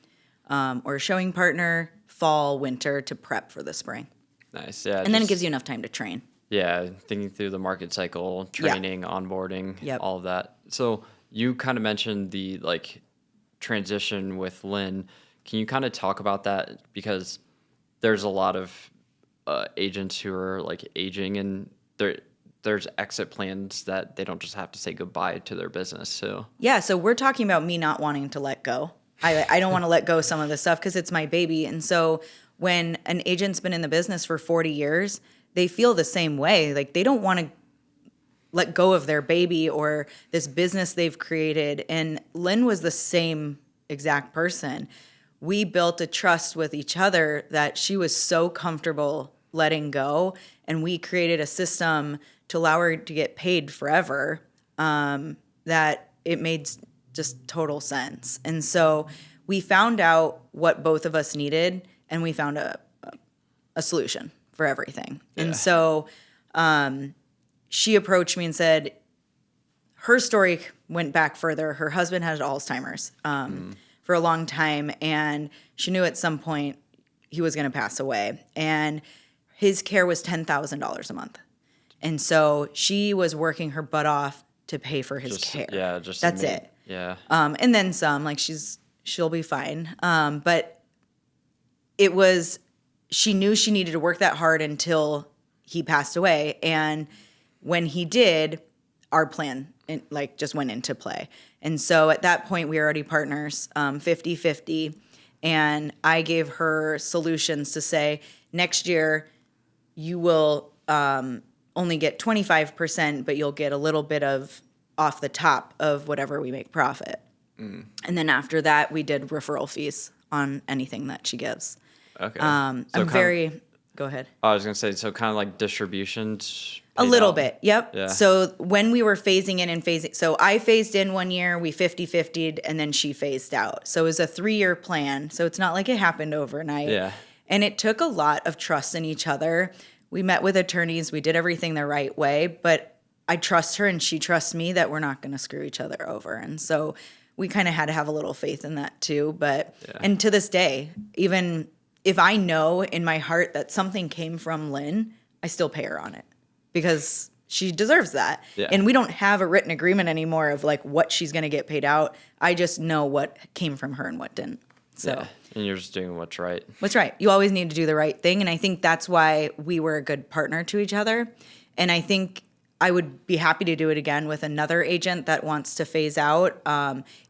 or a showing partner, fall, winter to prep for the spring. Nice. Yeah. And then it gives you enough time to train. Yeah, thinking through the market cycle, training, onboarding, all of that. So you kind of mentioned the like transition with Lynn. Can you kind of talk about that? Because there's a lot of agents who are like aging, and there's exit plans that they don't just have to say goodbye to their business. So yeah, so we're talking about me not wanting to let go. I don't want to let go of some of this stuff because it's my baby. And so when an agent's been in the business for 40 years, they feel the same way. Like they don't want to let go of their baby or this business they've created. And Lynn was the same exact person. We built a trust with each other that she was so comfortable letting go. And we created a system to allow her to get paid forever that it made just total sense. And so we found out what both of us needed, and we found a solution for everything. Yeah. And so she approached me and said, her story went back further. Her husband had Alzheimer's for a long time, and she knew at some point he was going to pass away. And his care was $10,000 a month. And so she was working her butt off to pay for his care. Yeah, that's it. Yeah. And then some, like she'll be fine. But it was, she knew she needed to work that hard until he passed away. And when he did, our plan just went into play. And so at that point, we were already partners, 50-50. And I gave her solutions to say, next year, you will only get 25%, but you'll get a little bit of off the top of whatever we make profit. And then after that, we did referral fees on anything that she gives. Okay. Go ahead. I was going to say, so kind of like distributions. A little bit. Yep. Yeah. So when we were phasing in and so I phased in 1 year, we 50-50'd, and then she phased out. So it was a 3-year plan. So it's not like it happened overnight. Yeah. And it took a lot of trust in each other. We met with attorneys. We did everything the right way, but I trust her and she trusts me that we're not going to screw each other over. And so we kind of had to have a little faith in that too. But, and to this day, even if I know in my heart that something came from Lynn, I still pay her on it because she deserves that. Yeah. And we don't have a written agreement anymore of like what she's going to get paid out. I just know what came from her and what didn't. So. Yeah. And you're just doing what's right. What's right. You always need to do the right thing. And I think that's why we were a good partner to each other. And I think I would be happy to do it again with another agent that wants to phase out.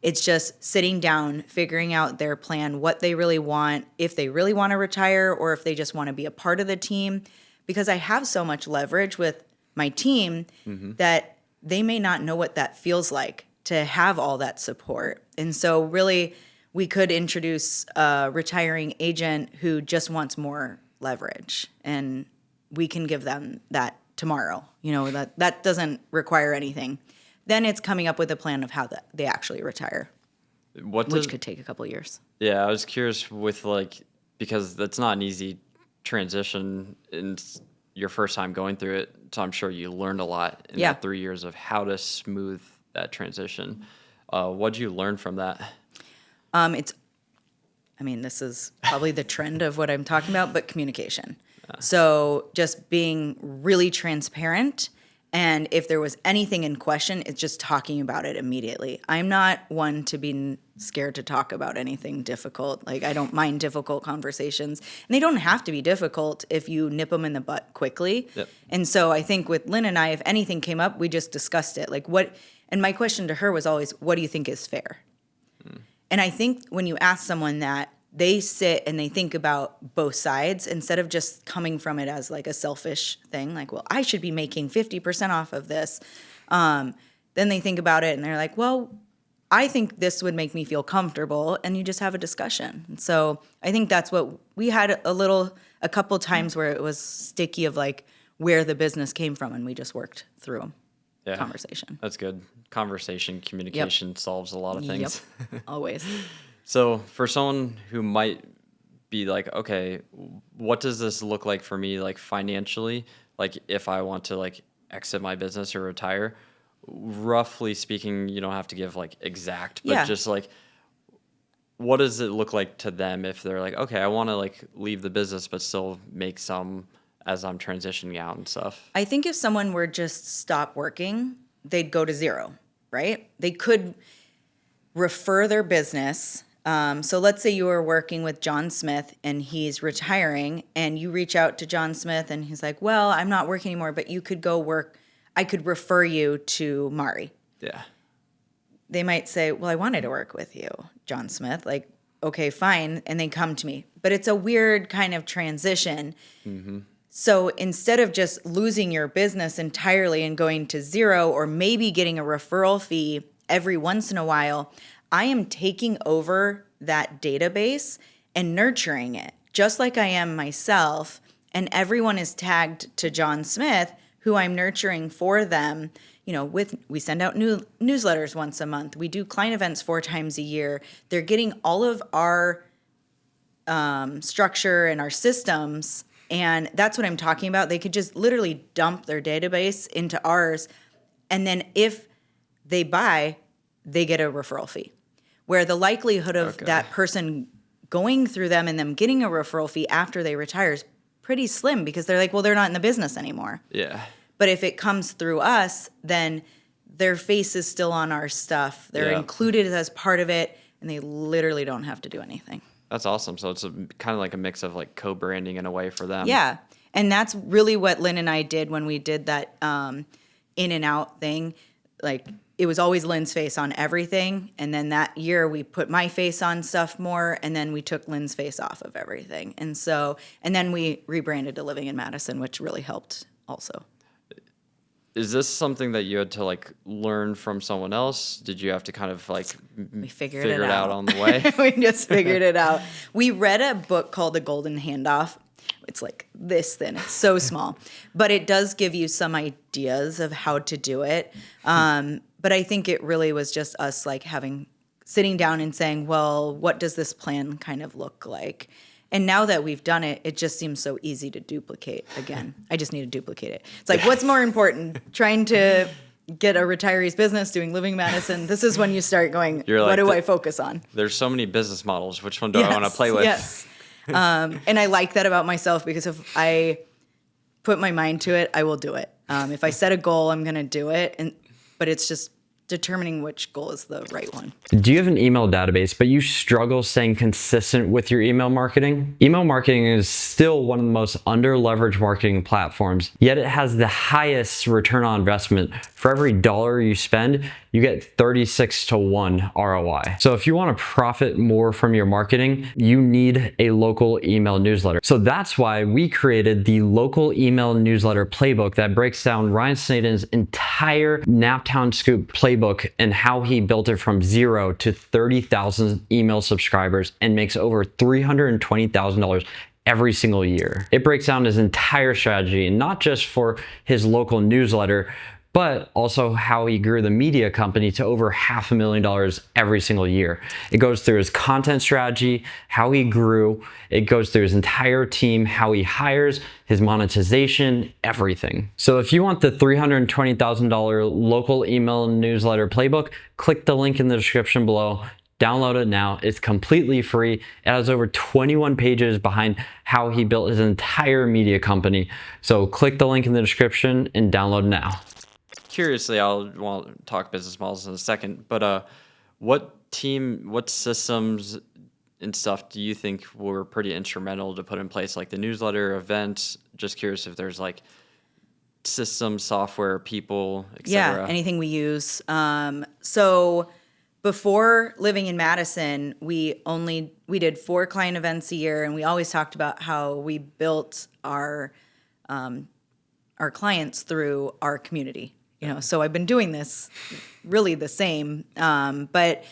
It's just sitting down, figuring out their plan, what they really want, if they really want to retire or if they just want to be a part of the team. Because I have so much leverage with my team that they may not know what that feels like to have all that support. And so really we could introduce a retiring agent who just wants more leverage, and we can give them that tomorrow. You know, that doesn't require anything. Then it's coming up with a plan of how they actually retire, which could take a couple of years. Yeah, I was curious with because that's not an easy transition in your first time going through it. So I'm sure you learned a lot in that 3 years of how to smooth that transition. What'd you learn from that? This is probably the trend of what I'm talking about, but communication. So just being really transparent, and if there was anything in question, it's just talking about it immediately. I'm not one to be scared to talk about anything difficult. Like, I don't mind difficult conversations, and they don't have to be difficult if you nip them in the butt quickly. Yep. And so I think with Lynn and I, if anything came up, we just discussed it. And my question to her was always, what do you think is fair? And I think when you ask someone that, they sit and they think about both sides instead of just coming from it as like a selfish thing. Like, well, I should be making 50% off of this. Then they think about it and they're like, well, I think this would make me feel comfortable. And you just have a discussion. And so I think that's what we had a couple times where it was sticky of like where the business came from, and we just worked through them. Yeah. conversation. That's good. Conversation, communication solves a lot of things. Yep, always. So for someone who might be like, okay, what does this look like for me, like financially? Like if I want to like exit my business or retire, roughly speaking, you don't have to give like exact, but Yeah. just like, what does it look like to them if they're like, okay, I want to like leave the business, but still make some as I'm transitioning out and stuff? I think if someone were just stop working, they'd go to zero, right? They could refer their business. So let's say you were working with John Smith and he's retiring, and you reach out to John Smith and he's like, well, I'm not working anymore, but you could go work. I could refer you to Mari. Yeah. They might say, well, I wanted to work with you, John Smith. Like, okay, fine. And they come to me. But it's a weird kind of transition. So instead of just losing your business entirely and going to zero, or maybe getting a referral fee every once in a while, I am taking over that database and nurturing it, just like I am myself. And everyone is tagged to John Smith, who I'm nurturing for them. You know, we send out newsletters once a month. We do client events 4 times a year. They're getting all of our structure and our systems. And that's what I'm talking about. They could just literally dump their database into ours. And then if they buy, they get a referral fee. Where the likelihood of that person going through them and them getting a referral fee after they retire is pretty slim, because they're like, well, they're not in the business anymore. Yeah. But if it comes through us, then their face is still on our stuff. They're included as part of it, and they literally don't have to do anything. That's awesome. So it's kind of like a mix of like co-branding in a way for them. Yeah. And that's really what Lynn and I did when we did that in and out thing. Like, it was always Lynn's face on everything. And then that year we put my face on stuff more, and then we took Lynn's face off of everything. And then we rebranded to Living in Madison, which really helped also. Is this something that you had to like learn from someone else? Did you have to kind of like We figured figure it it out out on the way? We just figured it out. We read a book called The Golden Handoff. It's like this thin. It's so small. But it does give you some ideas of how to do it. But I think it really was just us like sitting down and saying, well, what does this plan kind of look like? And now that we've done it, it just seems so easy to duplicate again. I just need to duplicate it. It's like, what's more important? Trying to get a retiree's business, doing Living Madison. This is when you start going, what do I focus on? There's so many business models. Which one do I want to play with? Yes. And I like that about myself, because if I put my mind to it, I will do it. If I set a goal, I'm going to do it. But it's just determining which goal is the right one. Do you have an email database, but you struggle staying consistent with your email marketing? Email marketing is still one of the most under-leveraged marketing platforms, yet it has the highest return on investment. For every dollar you spend, you get 36-to-1 ROI. So if you want to profit more from your marketing, you need a local email newsletter. So that's why we created the local email newsletter playbook that breaks down Ryan Snaden's entire Naptown Scoop playbook and how he built it from 0 to 30,000 email subscribers and makes over $320,000 every single year. It breaks down his entire strategy, and not just for his local newsletter, but also how he grew the media company to over $500,000 every single year. It goes through his content strategy, how he grew. It goes through his entire team, how he hires, his monetization, everything. So if you want the $320,000 local email newsletter playbook, click the link in the description below. Download it now. It's completely free. It has over 21 pages behind how he built his entire media company. So click the link in the description and download now. Curiously, I'll want to talk business models in a second, but what systems and stuff do you think were pretty instrumental to put in place, like the newsletter, events? Just curious if there's like systems, software, people, etc. Yeah, anything we use. So before Living in Madison, we did 4 client events a year, and we always talked about how we built our clients through our community. You know, so I've been doing this really the same, but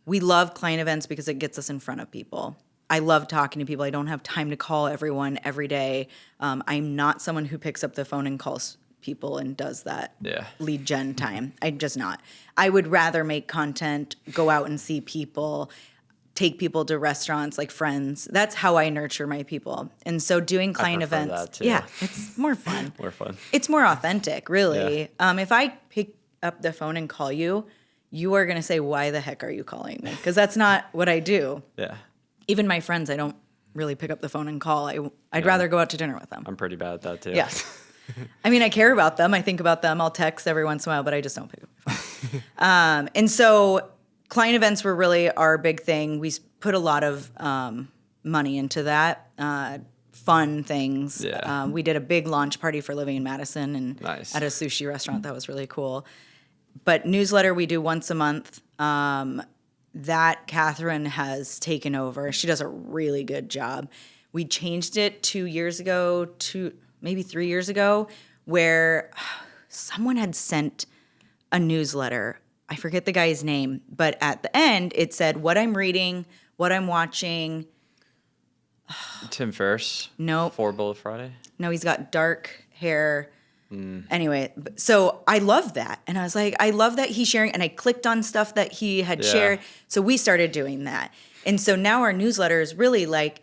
we love client events because it gets us in front of people. I love talking to people. I don't have time to call everyone every day. I'm not someone who picks up the phone and calls people and does that Yeah. lead gen time. I'm just not. I would rather make content, go out and see people, take people to restaurants like friends. That's how I nurture my people. And so doing client prefer events, that too. yeah, it's more fun. More fun. It's more authentic, really. If I pick up the phone and call you, you are going to say, why the heck are you calling me? Because that's not what I do. Yeah. Even my friends, I don't really pick up the phone and call. I'd rather go out to dinner with them. I'm pretty bad at that too. Yeah. I mean, I care about them. I think about them. I'll text every once in a while, but I just don't pick up my phone. And so client events were really our big thing. We put a lot of money into that, fun things. Yeah. We did a big launch party for Living in Madison and Nice. at a sushi restaurant. That was really cool. But newsletter we do once a month. That Catherine has taken over. She does a really good job. We changed it 2 years ago, maybe 3 years ago, where someone had sent a newsletter. I forget the guy's name, but at the end it said what I'm reading, what I'm watching. Tim Ferriss. Nope. 4 Bullet Friday. No, he's got dark hair. Anyway, so I love that. And I was like, I love that he's sharing. And I clicked on stuff that he had shared. So we started doing that. And so now our newsletter is really like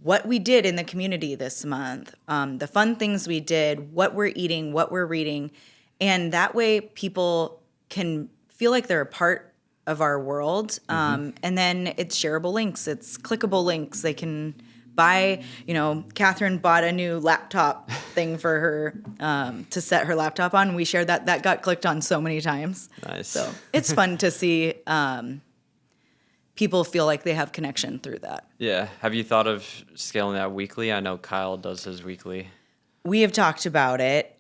what we did in the community this month, the fun things we did, what we're eating, what we're reading. And that way people can feel like they're a part of our world. And then it's shareable links, it's clickable links. They can buy, Catherine bought a new laptop thing for her to set her laptop on. We shared that. That got clicked on so many times. Nice. So it's fun to see people feel like they have connection through that. Yeah. Have you thought of scaling that weekly? I know Kyle does his weekly. We have talked about it.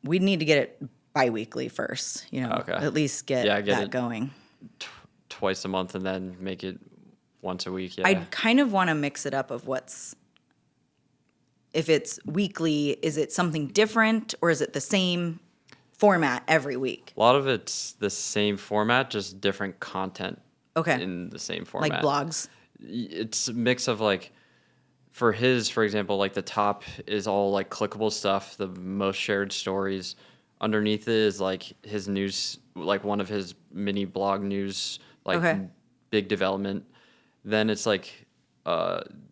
We need to get it bi-weekly first, Okay. at least get Yeah, get that it going. Twice a month and then make it once a week. Yeah. I kind of want to mix it up of if it's weekly, is it something different or is it the same format every week? A lot of it's the same format, just different content Okay. in the same format. Like blogs? It's a mix of like, for example, like the top is all like clickable stuff, the most shared stories. Underneath it is like his news, like one of his mini blog news, like Okay. big development. Then it's like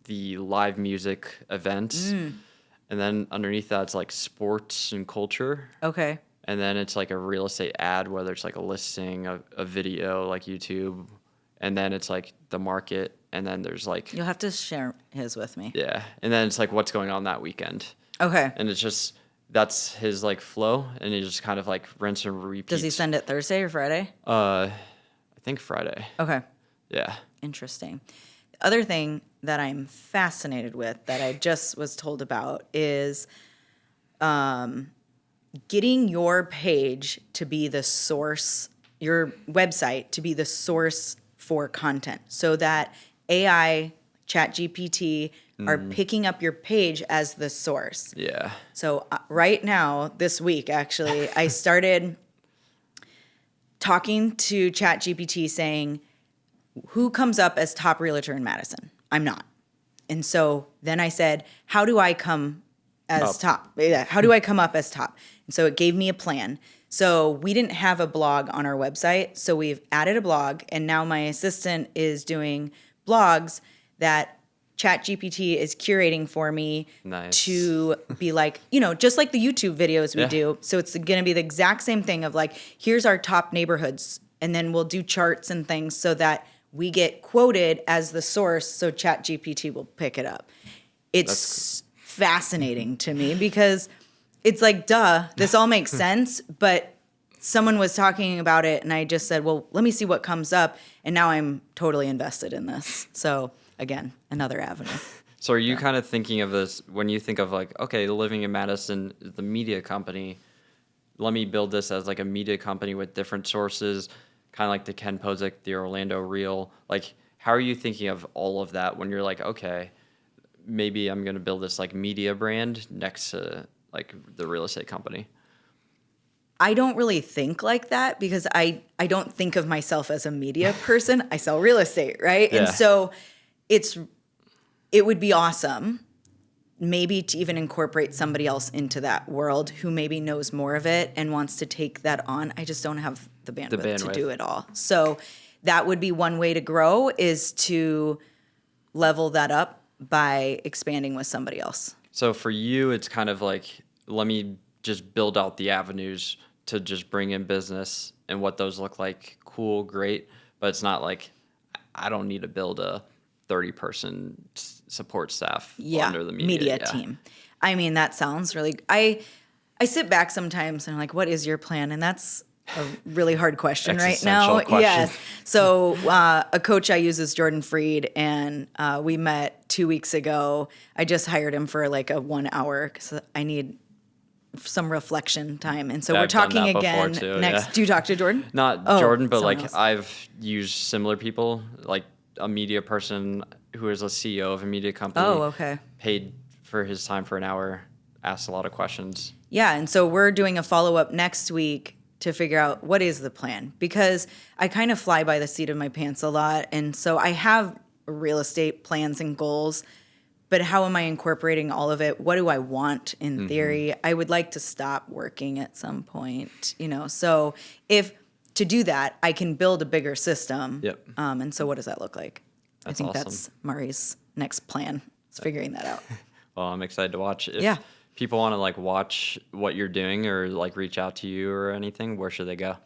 the live music events. And then underneath that, it's like sports and culture. Okay. And then it's like a real estate ad, whether it's like a listing, a video like YouTube. And then it's like the market. And then there's like, You'll have to share his with me. yeah. And then it's like what's going on that weekend. Okay. And it's just, that's his like flow. And he just kind of like rinse and repeat. Does he send it Thursday or Friday? I think Friday. Okay. Yeah. Interesting. The other thing that I'm fascinated with that I just was told about is getting your page to be the source, your website to be the source for content so that AI, ChatGPT are picking up your page as the source. Yeah. So right now, this week, actually, I started talking to ChatGPT saying, who comes up as top realtor in Madison? I'm not. And so then I said, how do I come as top? Yeah, how do I come up as top? And so it gave me a plan. So we didn't have a blog on our website. So we've added a blog. And now my assistant is doing blogs that ChatGPT is curating for me Nice. to be like, just like the YouTube videos we Yeah. do. So it's going to be the exact same thing of like, here's our top neighborhoods. And then we'll do charts and things so that we get quoted as the source so ChatGPT will pick it up. It's fascinating to me because it's like, duh, this all makes sense. But someone was talking about it and I just said, well, let me see what comes up. And now I'm totally invested in this. So again, another avenue. So are you kind of thinking of this when you think of like, okay, Living in Madison is the media company. Let me build this as like a media company with different sources, kind of like the Ken Posick, the Orlando Reel. Like, how are you thinking of all of that when you're like, okay, maybe I'm going to build this like media brand next to like the real estate company? I don't really think like that because I don't think of myself as a media person. I sell real estate, right? Yeah. And so it would be awesome maybe to even incorporate somebody else into that world who maybe knows more of it and wants to take that on. I just don't have the bandwidth to do it all. So that would be one way to grow, is to level that up by expanding with somebody else. So for you, it's kind of like, let me just build out the avenues to just bring in business and what those look like. Cool, great. But it's not like I don't need to build a 30-person support staff under the media team. I mean, that sounds really, I sit back sometimes and I'm like, what is your plan? And that's a really hard question right now. Question. Yes. So a coach I use is Jordan Freed, and we met 2 weeks ago. I just hired him for like a 1 hour because I need some reflection time. And so we're talking again next. Do you talk to Jordan? Not Jordan, but like else. I've used similar people, like a media person who is a CEO of a media company. Oh, okay. Paid for his time for an hour, asked a lot of questions. Yeah, and so we're doing a follow-up next week to figure out what is the plan, because I kind of fly by the seat of my pants a lot. And so I have real estate plans and goals, but how am I incorporating all of it? What do I want in theory? I would like to stop working at some point, so if to do that, I can build a bigger system. Yep. And so what does that look like? I think awesome. that's Mari's next plan, is figuring that out. Well, I'm excited to watch. If people want to like watch what you're doing or like reach out to you or anything, where should they go?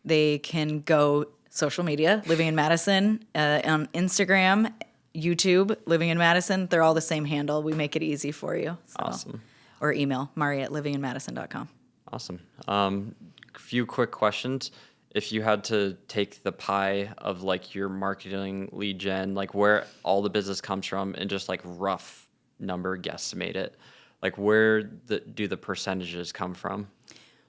They can go social media, Living in Madison, on Instagram, YouTube, Living in Madison. They're all the same handle. We make it easy for you. So. Awesome. Or email Mari@livinginmadison.com. Awesome. Few quick questions. If you had to take the pie of like your marketing lead gen, like where all the business comes from, and just like rough number guesstimate it, like where do the percentages come from?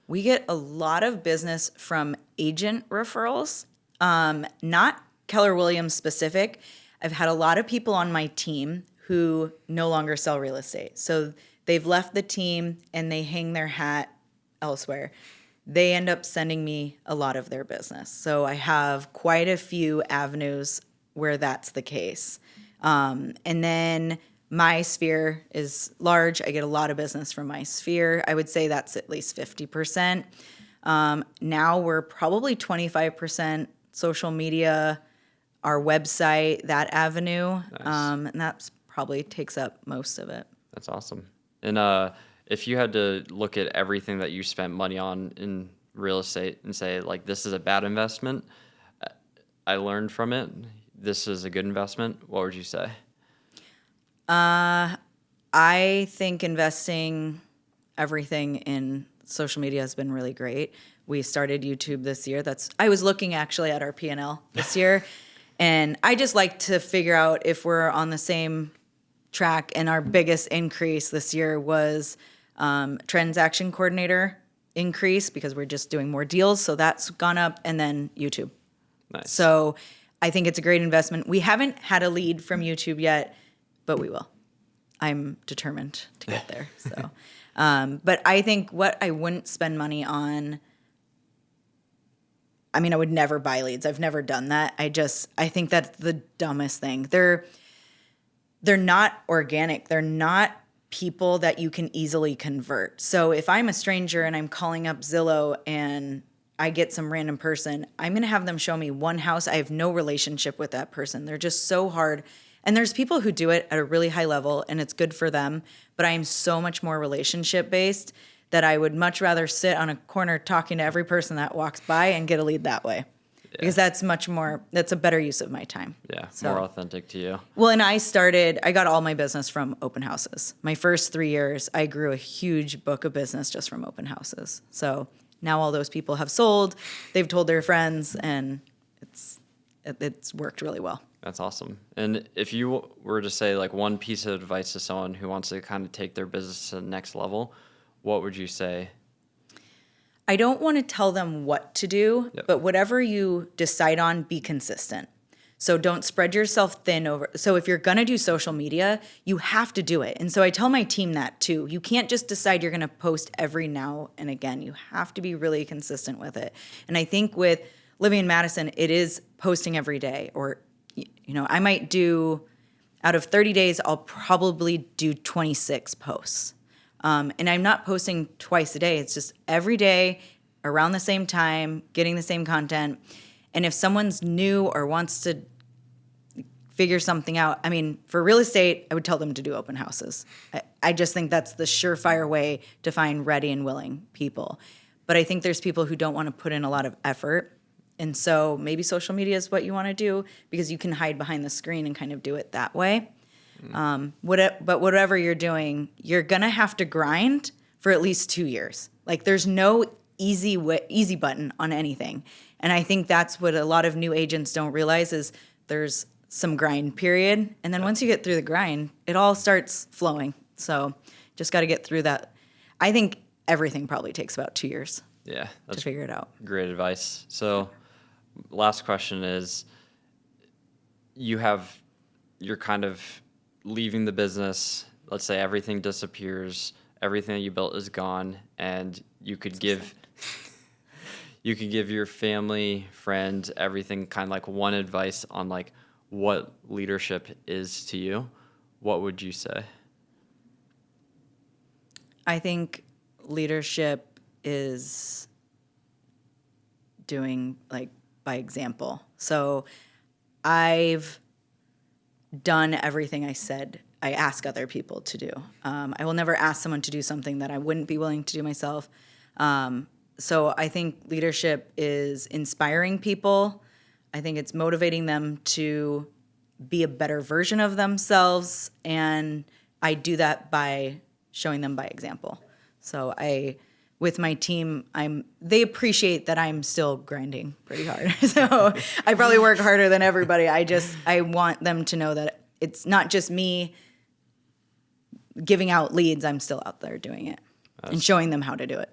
We get a lot of business from agent referrals, not Keller Williams specific. I've had a lot of people on my team who no longer sell real estate. So they've left the team and they hang their hat elsewhere. They end up sending me a lot of their business. So I have quite a few avenues where that's the case. And then my sphere is large. I get a lot of business from my sphere. I would say that's at least 50%. Now we're probably 25% social media, our website, that avenue. Nice. And that probably takes up most of it. That's awesome. And if you had to look at everything that you spent money on in real estate and say, like, this is a bad investment, I learned from it, this is a good investment, what would you say? I think investing everything in social media has been really great. We started YouTube this year. I was looking actually at our P&L this year, and I just like to figure out if we're on the same track. And our biggest increase this year was transaction coordinator increase, because we're just doing more deals. So that's gone up, and then YouTube. Nice. So I think it's a great investment. We haven't had a lead from YouTube yet, but we will. I'm determined to get there. So, but I think what I wouldn't spend money on, I mean, I would never buy leads. I've never done that. I think that's the dumbest thing. They're not organic. They're not people that you can easily convert. So if I'm a stranger and I'm calling up Zillow and I get some random person, I'm going to have them show me one house. I have no relationship with that person. They're just so hard. And there's people who do it at a really high level, and it's good for them. But I am so much more relationship based that I would much rather sit on a corner talking to every person that walks by and get a lead that way. Yeah. Because that's a better use of my time. Yeah, so, more authentic to you. Well, and I got all my business from open houses. My first 3 years, I grew a huge book of business just from open houses. So now all those people have sold, they've told their friends, and it's worked really well. That's awesome. And if you were to say like one piece of advice to someone who wants to kind of take their business to the next level, what would you say? I don't want to tell them what to do, but whatever you decide on, be consistent. So don't spread yourself thin over. So if you're going to do social media, you have to do it. And so I tell my team that too. You can't just decide you're going to post every now and again. You have to be really consistent with it. And I think with Living in Madison, it is posting every day, or I might do out of 30 days, I'll probably do 26 posts. And I'm not posting twice a day. It's just every day around the same time, getting the same content. And if someone's new or wants to figure something out, I mean, for real estate, I would tell them to do open houses. I just think that's the surefire way to find ready and willing people. But I think there's people who don't want to put in a lot of effort. And so maybe social media is what you want to do because you can hide behind the screen and kind of do it that way. But whatever you're doing, you're going to have to grind for at least 2 years. Like there's no easy button on anything. And I think that's what a lot of new agents don't realize is there's some grind period. And then once you get through the grind, it all starts flowing. So just got to get through that. I think everything probably takes about 2 years Yeah, to that's figure it out. great advice. So, last question is, you're kind of leaving the business. Let's say everything disappears, everything that you built is gone, and you could give your family, friends, everything kind of like one advice on like what leadership is to you. What would you say? I think leadership is doing like by example. So I've done everything I ask other people to do. I will never ask someone to do something that I wouldn't be willing to do myself. So I think leadership is inspiring people. I think it's motivating them to be a better version of themselves. And I do that by showing them by example. So with my team, they appreciate that I'm still grinding pretty hard. So I probably work harder than everybody. I want them to know that it's not just me giving out leads. I'm still out there doing it and showing them how to do it.